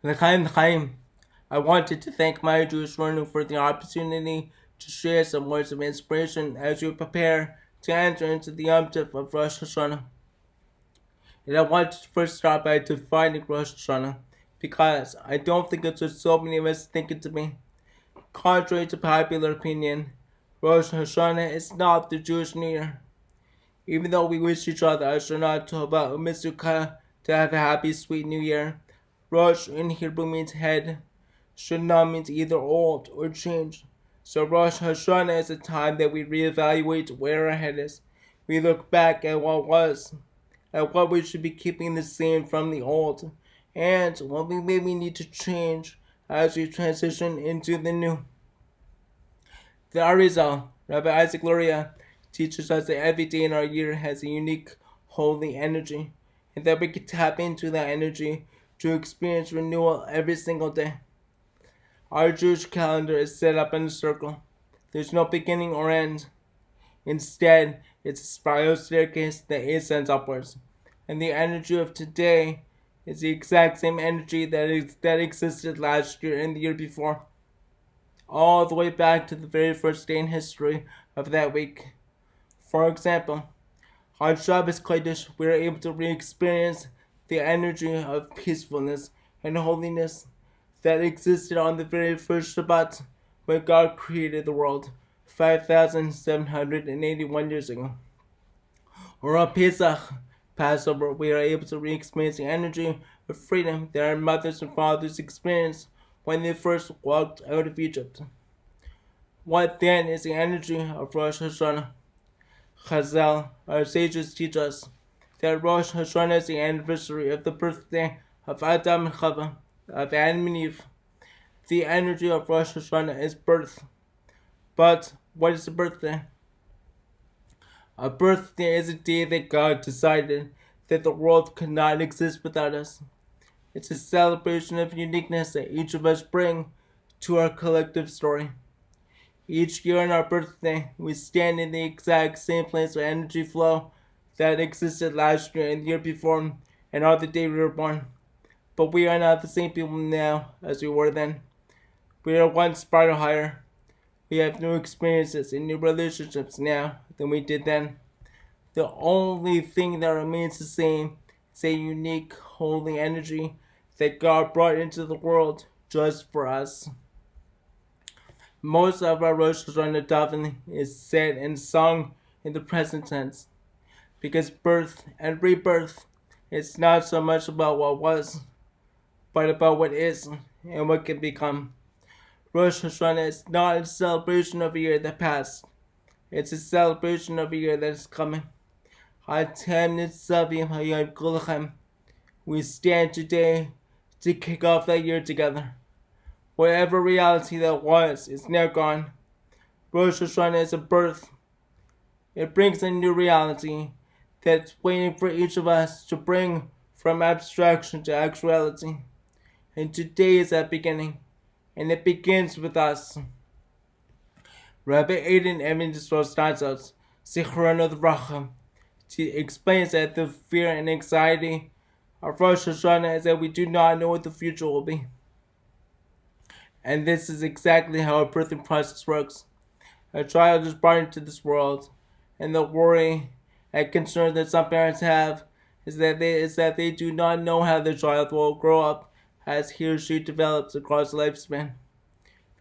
L'chaim Chaim. I wanted to thank my Jewish learning for the opportunity to share some words of inspiration as we prepare to enter into the Yom Tov of Rosh Hashanah. And I wanted to first start by defining Rosh Hashanah because I don't think it's what so many of us think it to be. Contrary to popular opinion, Rosh Hashanah is not the Jewish New Year. Even though we wish each other Hashanah Tova U'Mitzvah to have a happy, sweet New Year, Rosh in Hebrew means head. Hashanah means either old or changed. So Rosh Hashanah is a time that we reevaluate where our head is. We look back at what was, at what we should be keeping the same from the old, and what we maybe need to change as we transition into the new. The Arizal, Rabbi Isaac Luria, teaches us that every day in our year has a unique, holy energy, and that we can tap into that energy to experience renewal every single day. Our Jewish calendar is set up in a circle. There's no beginning or end. Instead, it's a spiral staircase that ascends upwards. And the energy of today is the exact same energy that existed last year and the year before. All the way back to the very first day in history of that week. For example, on Shabbos Kodesh, we are able to re-experience the energy of peacefulness and holiness that existed on the very first Shabbat when God created the world 5,781 years ago. Or on Pesach, Passover, we are able to re-experience the energy of freedom that our mothers and fathers experienced when they first walked out of Egypt. What then is the energy of Rosh Hashanah? Chazal, our sages teach us that Rosh Hashanah is the anniversary of the birthday of Adam and Chava, of Adam and Eve. The energy of Rosh Hashanah is birth. But what is a birthday? A birthday is a day that God decided that the world could not exist without us. It's a celebration of uniqueness that each of us bring to our collective story. Each year on our birthday, we stand in the exact same place of energy flow that existed last year and the year before and on the day we were born. But we are not the same people now as we were then. We are one spiral higher. We have new experiences and new relationships now than we did then. The only thing that remains the same is a unique, holy energy that God brought into the world just for us. Most of our Rosh Hashanah davening is said and sung in the present tense, because birth and rebirth is not so much about what was, but about what is and what can become. Rosh Hashanah is not a celebration of a year that passed. It's a celebration of a year that is coming. We stand today to kick off that year together. Whatever reality that was is now gone. Rosh Hashanah is a birth. It brings a new reality that's waiting for each of us to bring from abstraction to actuality. And today is that beginning. And it begins with us. Rabbi Aiden Evans Rostatzos, Zichron of Racha, explains that the fear and anxiety of Rosh Hashanah is that we do not know what the future will be. And this is exactly how a birthing process works. A child is brought into this world, and the worry and concern that some parents have is that they do not know how their child will grow up as he or she develops across the lifespan.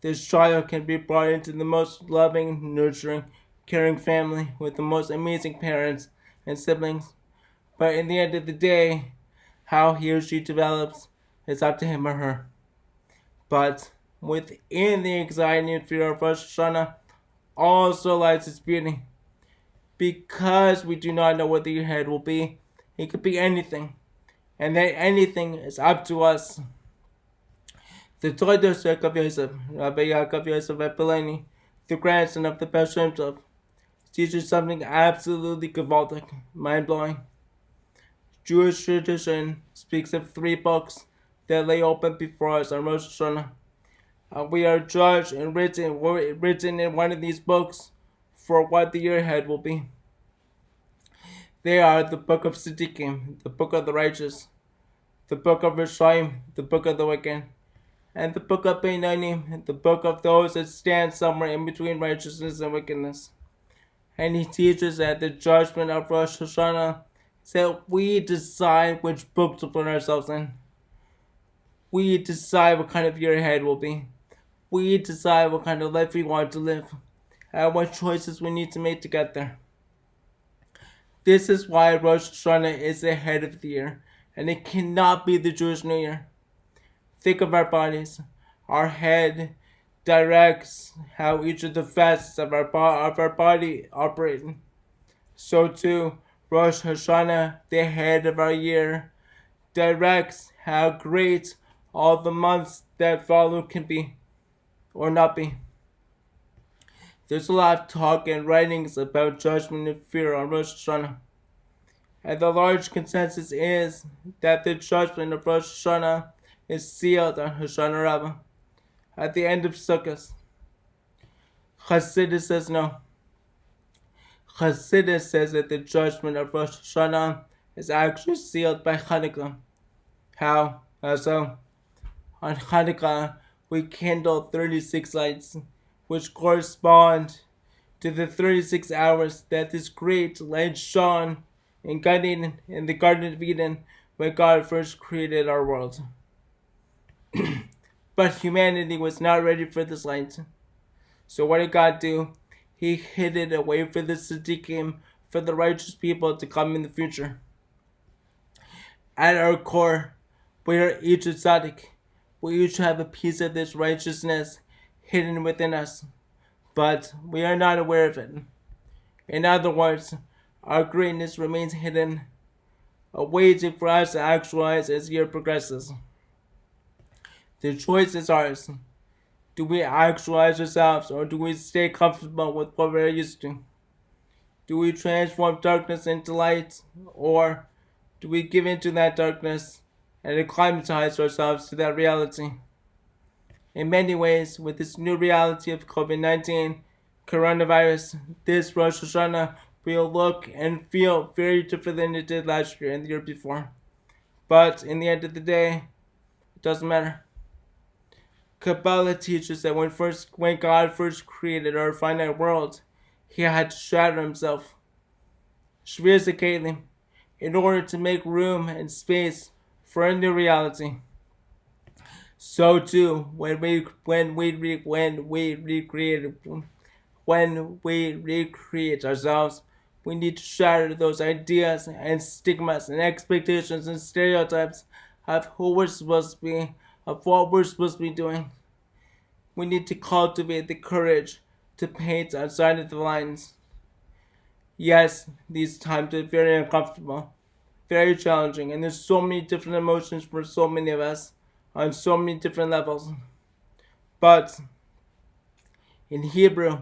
This child can be brought into the most loving, nurturing, caring family with the most amazing parents and siblings. But in the end of the day, how he or she develops is up to him or her. But within the anxiety and fear of Rosh Hashanah also lies its beauty. Because we do not know what the year ahead will be, it could be anything. And that anything is up to us. The Todos Yaakov Yosef, Rabbi Yaakov Yosef Epeleni, the grandson of the Baal Shem Tov, teaches something absolutely gewaltig, mind-blowing. Jewish tradition speaks of 3 books that lay open before us on Rosh Hashanah. We are judged and written in one of these books for what the year ahead will be. They are the book of Tzaddikim, the book of the righteous, the book of Rishaim, the book of the wicked, and the book of Beinonim, the book of those that stand somewhere in between righteousness and wickedness. And he teaches that the judgment of Rosh Hashanah is that we decide which book to put ourselves in. We decide what kind of year ahead will be. We decide what kind of life we want to live, and what choices we need to make to get there. This is why Rosh Hashanah is the head of the year, and it cannot be the Jewish New Year. Think of our bodies. Our head directs how each of the facets of our body operate. So too, Rosh Hashanah, the head of our year, directs how great all the months that follow can be or not be. There's a lot of talk and writings about judgment and fear on Rosh Hashanah. And the large consensus is that the judgment of Rosh Hashanah is sealed on Hoshana Rabbah at the end of Sukkot. Chassidus says no. Chassidus says that the judgment of Rosh Hashanah is actually sealed by Hanukkah. How? So, on Hanukkah, we kindle 36 lights, which correspond to the 36 hours that this great light shone in the Garden of Eden, when God first created our world. But humanity was not ready for this light. So what did God do? He hid it away for the tzaddikim, for the righteous people to come in the future. At our core, we are each a tzaddik. We each have a piece of this righteousness hidden within us, but we are not aware of it. In other words, our greatness remains hidden, awaiting for us to actualize as the year progresses. The choice is ours. Do we actualize ourselves, or do we stay comfortable with what we're used to? Do we transform darkness into light, or do we give into that darkness and acclimatize ourselves to that reality? In many ways, with this new reality of COVID-19, coronavirus, this Rosh Hashanah will look and feel very different than it did last year and the year before. But in the end of the day, it doesn't matter. Kabbalah teaches that when God first created our finite world, he had to shatter himself, Shvir Zekalim, in order to make room and space for a new reality. So too, when we recreate ourselves, we need to shatter those ideas and stigmas and expectations and stereotypes of who we're supposed to be, of what we're supposed to be doing. We need to cultivate the courage to paint outside of the lines. Yes, these times are very uncomfortable, very challenging, and there's so many different emotions for so many of us on so many different levels. But in Hebrew,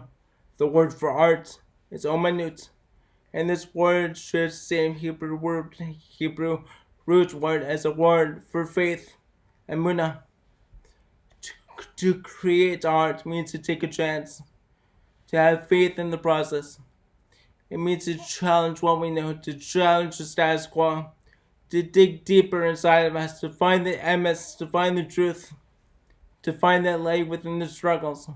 the word for art is omanut, and this word shares the same Hebrew root word as a word for faith, emunah. To create art means to take a chance, to have faith in the process. It means to challenge what we know, to challenge the status quo, to dig deeper inside of us, to find the emes, to find the truth, to find that light within the struggles.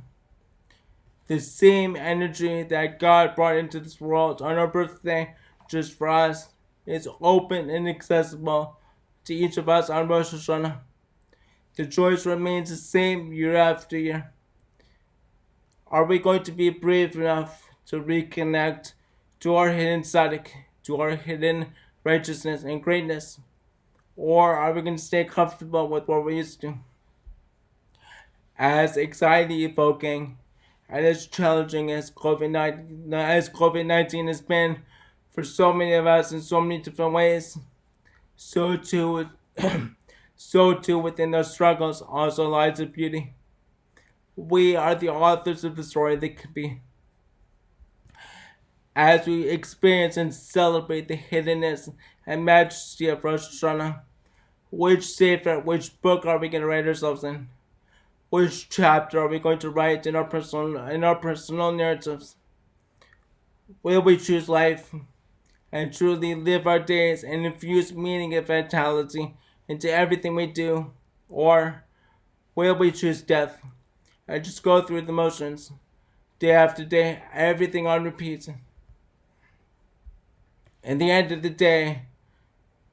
The same energy that God brought into this world on our birthday, just for us, is open and accessible to each of us on Rosh Hashanah. The choice remains the same year after year. Are we going to be brave enough to reconnect to our hidden tzaddik, to our hidden righteousness and greatness? Or are we going to stay comfortable with what we're used to? As anxiety-evoking and as challenging as COVID-19 has been for so many of us in so many different ways, so too within those struggles also lies the beauty. We are the authors of the story that could be. As we experience and celebrate the hiddenness and majesty of Rosh Hashanah, which sefer, which book are we going to write ourselves in? Which chapter are we going to write in our personal narratives? Will we choose life and truly live our days and infuse meaning and vitality into everything we do, or will we choose death and just go through the motions, day after day, everything on repeat? In the end of the day,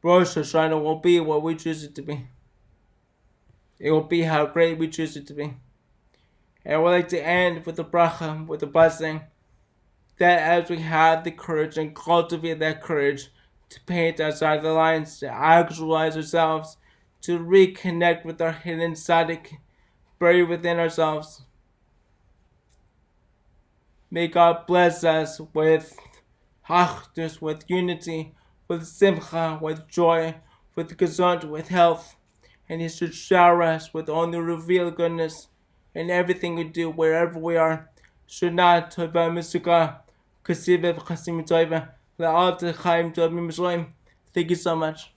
Rosh Hashanah will be what we choose it to be. It will be how great we choose it to be. And I would like to end with a bracha, with a blessing, that as we have the courage and cultivate that courage to paint outside the lines, to actualize ourselves, to reconnect with our hidden tzaddik buried within ourselves. May God bless us with achdus, with unity, with simcha, with joy, with gesund, with health. And He should shower us with only revealed goodness in everything we do, wherever we are. Shana tova misuka, kasiv chasim tova, la'al chaim tov. Thank you so much.